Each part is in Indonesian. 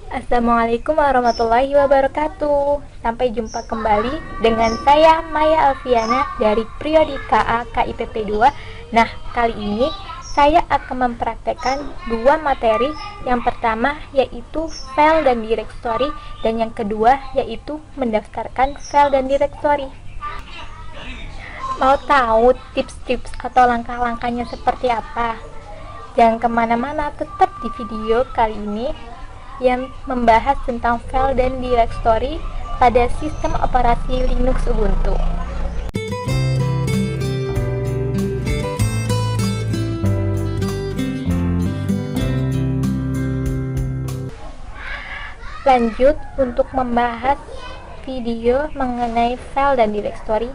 Assalamualaikum warahmatullahi wabarakatuh. Sampai jumpa kembali dengan saya Maya Alfiana dari Priodi KA KIPP 2. Nah, kali ini saya akan mempraktekkan dua materi. Yang pertama yaitu file dan directory, dan yang kedua yaitu mendaftarkan file dan directory. Mau tahu tips-tips atau langkah-langkahnya seperti apa? Jangan kemana-mana, tetap di video kali ini yang membahas tentang file dan directory pada sistem operasi Linux Ubuntu. Lanjut untuk membahas video mengenai file dan directory.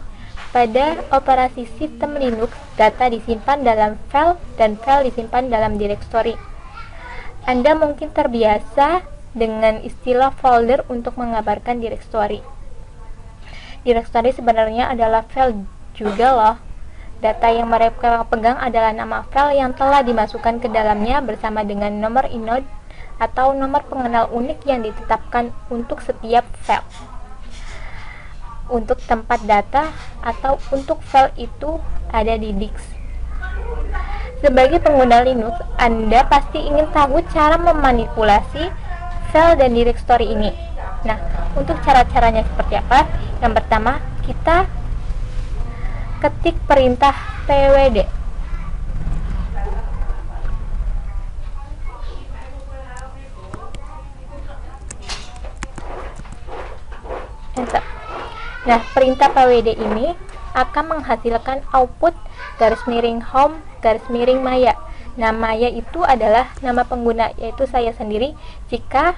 Pada operasi sistem Linux, data disimpan dalam file dan file disimpan dalam directory. Anda mungkin terbiasa dengan istilah folder untuk mengabarkan directory. Directory sebenarnya adalah file juga loh. Data yang mereka pegang adalah nama file yang telah dimasukkan ke dalamnya bersama dengan nomor inode atau nomor pengenal unik yang ditetapkan untuk setiap file. Untuk tempat data atau untuk file itu ada di disk. Sebagai pengguna Linux, Anda pasti ingin tahu cara memanipulasi file dan directory ini. Nah, untuk cara-caranya seperti apa? Yang pertama, kita ketik perintah pwd. Enter. Nah, perintah pwd ini akan menghasilkan output _home _Maya. Nah, Maya itu adalah nama pengguna, yaitu saya sendiri. Jika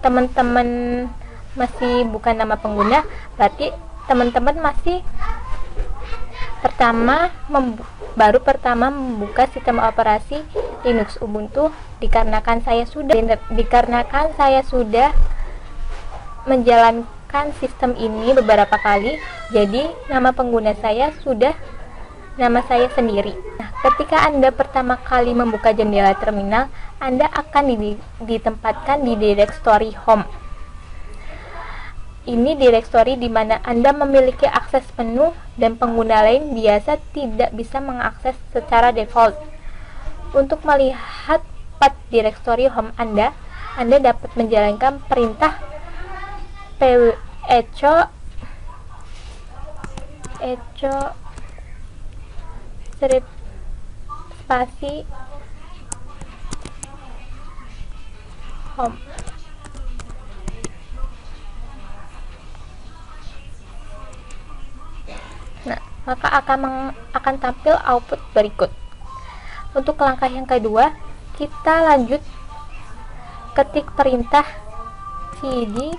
teman-teman masih bukan nama pengguna, berarti teman-teman masih baru pertama membuka sistem operasi Linux Ubuntu. Dikarenakan saya sudah menjalankan sistem ini beberapa kali, jadi nama pengguna saya sudah nama saya sendiri. Nah, ketika Anda pertama kali membuka jendela terminal, Anda akan ditempatkan di directory home. Ini directory di mana Anda memiliki akses penuh dan pengguna lain biasa tidak bisa mengakses secara default. Untuk melihat path directory home Anda dapat menjalankan perintah echo spasi home. Nah, maka akan tampil output berikut. Untuk langkah yang kedua, kita lanjut ketik perintah cd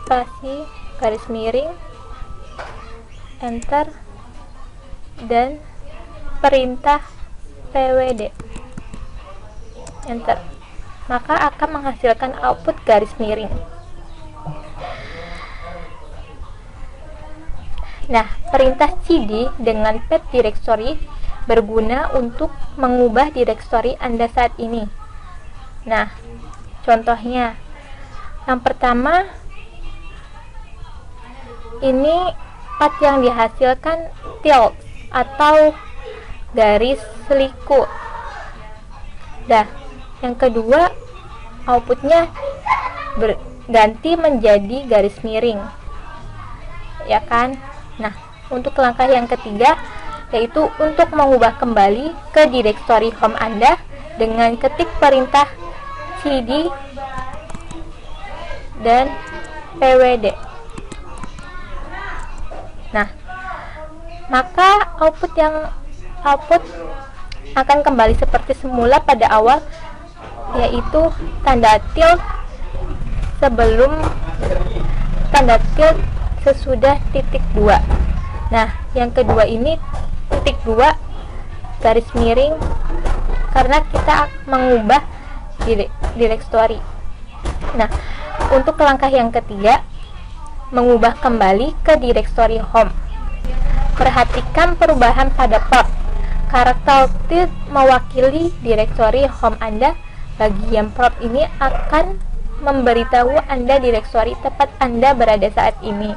spasi _ enter dan perintah pwd, enter, maka akan menghasilkan output _. Nah, perintah cd dengan path directory berguna untuk mengubah directory Anda saat ini. Nah, contohnya yang pertama, ini path yang dihasilkan tilde atau garis seliku. Nah, yang kedua, outputnya berganti menjadi garis miring, ya kan? Nah, untuk langkah yang ketiga, yaitu untuk mengubah kembali ke directory home Anda dengan ketik perintah cd dan pwd. Nah, maka output akan kembali seperti semula pada awal, yaitu tanda tilde sebelum tanda tilde sesudah titik 2. Nah, yang kedua ini titik 2 garis miring karena kita mengubah directory. Nah, untuk langkah yang ketiga, mengubah kembali ke directory home. Perhatikan perubahan pada port. Karakter mewakili direktori home Anda. Bagian prop ini akan memberitahu Anda direktori tempat Anda berada saat ini.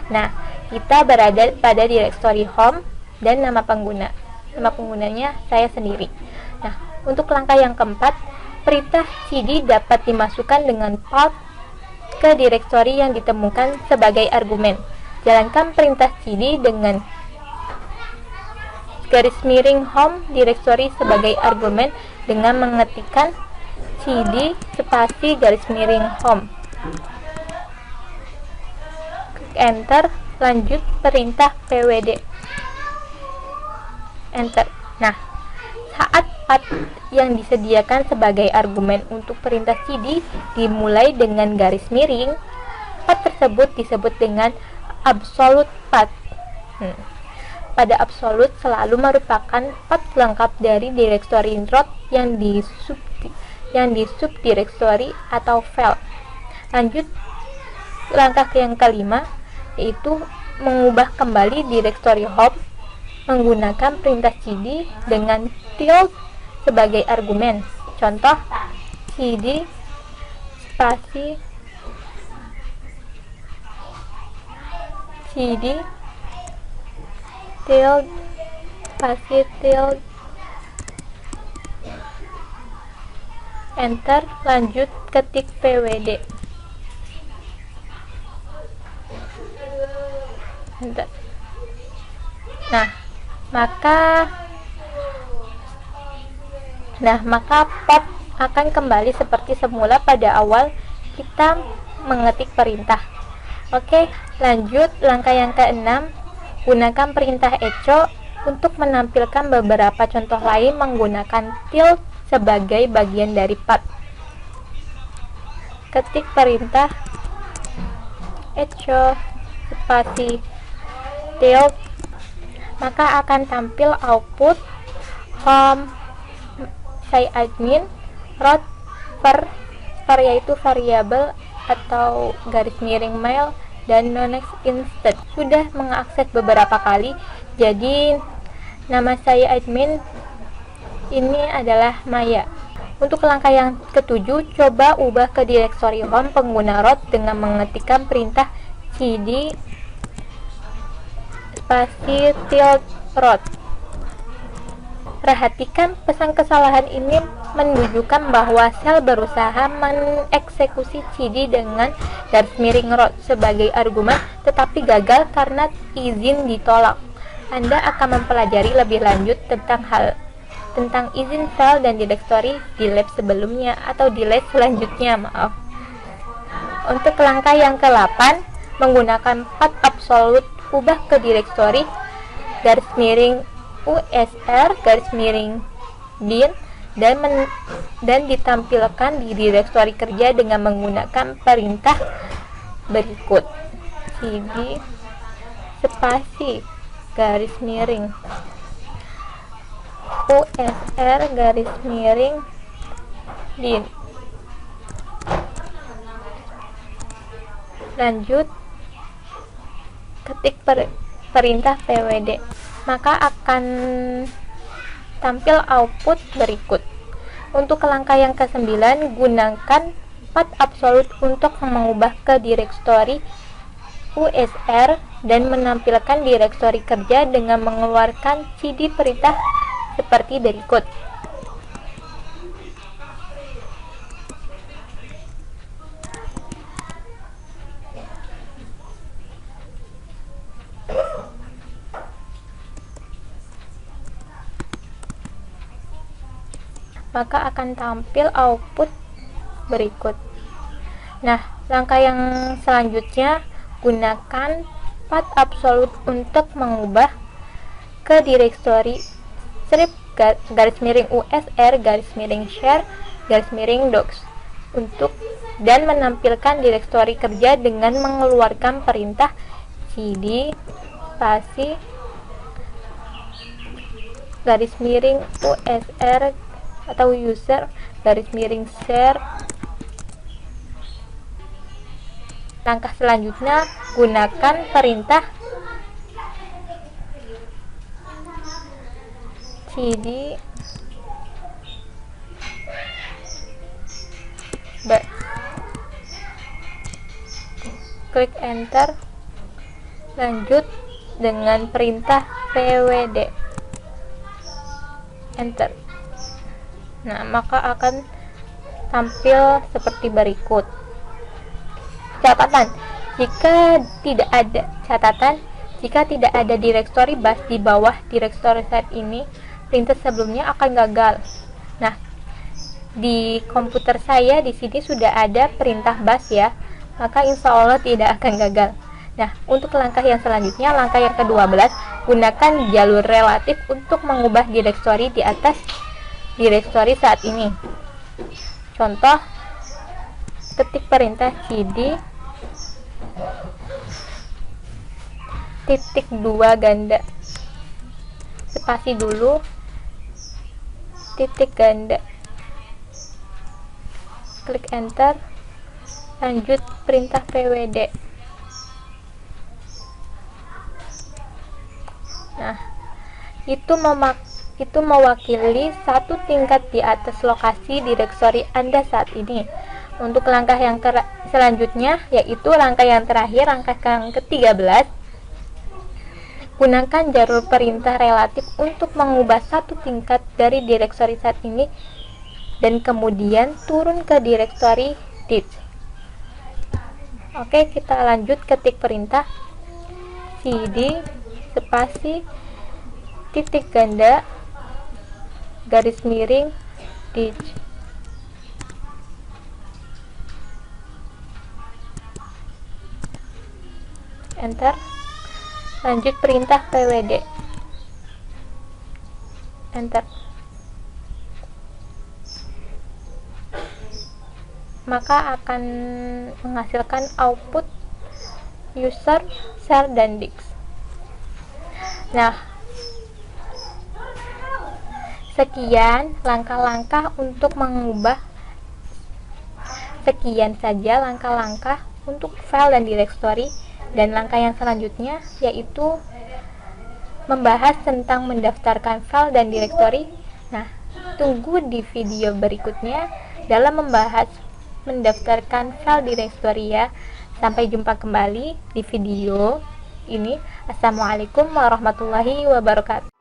Nah, kita berada pada direktori home dan nama pengguna. Nama penggunanya saya sendiri. Nah, untuk langkah yang keempat, perintah cd dapat dimasukkan dengan path ke direktori yang ditemukan sebagai argumen. Jalankan perintah cd dengan garis miring home directory sebagai argumen dengan mengetikkan cd spasi garis miring home. Klik enter, lanjut perintah pwd. Enter. Nah, saat path yang disediakan sebagai argumen untuk perintah cd dimulai dengan garis miring, path tersebut disebut dengan absolute path. Pada absolute selalu merupakan path lengkap dari direktori root yang di subdirektori atau file. Lanjut langkah yang kelima, yaitu mengubah kembali direktori home menggunakan perintah cd dengan tilde sebagai argumen. Contoh, cd spasi cd tilde spasi tilde, enter, lanjut ketik pwd. Enter. Maka pop akan kembali seperti semula pada awal kita mengetik perintah. Oke, lanjut langkah yang keenam. Gunakan perintah echo untuk menampilkan beberapa contoh lain menggunakan tilde sebagai bagian dari path. Ketik perintah echo spasi tilde, maka akan tampil output home sysadmin root var yaitu variabel atau garis miring mail dan nonex instead. Sudah mengakses beberapa kali, jadi nama saya admin ini adalah Maya. Untuk langkah yang ketujuh, coba ubah ke direktori home pengguna root dengan mengetikkan perintah cd spasi tilde root. Perhatikan pesan kesalahan ini menunjukkan bahwa sel berusaha mengeksekusi cd dengan garis miring root sebagai argumen tetapi gagal karena izin ditolak. Anda akan mempelajari lebih lanjut tentang izin file dan direktori di lab sebelumnya atau di lab selanjutnya, maaf. Untuk langkah yang ke-8, menggunakan path absolute, ubah ke direktori garis miring usr garis miring bin dan ditampilkan di direktori kerja dengan menggunakan perintah berikut: cd spasi garis miring usr garis miring bin. Lanjut ketik perintah pwd, maka akan tampil output berikut. Untuk langkah yang ke-9, gunakan path absolute untuk mengubah ke direktori usr dan menampilkan direktori kerja dengan mengeluarkan cd perintah seperti berikut: maka akan tampil output berikut. Nah, langkah yang selanjutnya, gunakan path absolute untuk mengubah ke direktori strip garis miring usr garis miring share garis miring docs dan menampilkan direktori kerja dengan mengeluarkan perintah cd spasi garis miring usr atau user garis miring share. Langkah selanjutnya, gunakan perintah cd klik enter, lanjut dengan perintah pwd, enter. Nah, maka akan tampil seperti berikut. Catatan: jika tidak ada direktori bus di bawah direktori saat ini, perintah sebelumnya akan gagal. Nah, di komputer saya di sini sudah ada perintah bus ya, maka insya Allah tidak akan gagal. Nah, untuk langkah yang selanjutnya, langkah yang ke-12, gunakan jalur relatif untuk mengubah direktori di atas direktori saat ini. Contoh, ketik perintah cd titik 2 ganda, spasi dulu, titik ganda, klik enter, lanjut perintah pwd. Nah, itu mewakili satu tingkat di atas lokasi direktori Anda saat ini. Untuk langkah yang selanjutnya, yaitu langkah yang terakhir, langkah yang ke-13, gunakan jalur perintah relatif untuk mengubah satu tingkat dari direktori saat ini dan kemudian turun ke direktori dit. Oke, kita lanjut ketik perintah cd spasi titik ganda garis miring dit, enter, lanjut perintah pwd, enter. Maka akan menghasilkan output user, share, dan disk. Nah, sekian langkah-langkah untuk mengubah. Sekian saja langkah-langkah untuk file dan directory, dan langkah yang selanjutnya yaitu membahas tentang mendaftarkan file dan directory. Nah, tunggu di video berikutnya dalam membahas mendaftarkan file directory ya. Sampai jumpa kembali di video ini. Assalamualaikum warahmatullahi wabarakatuh.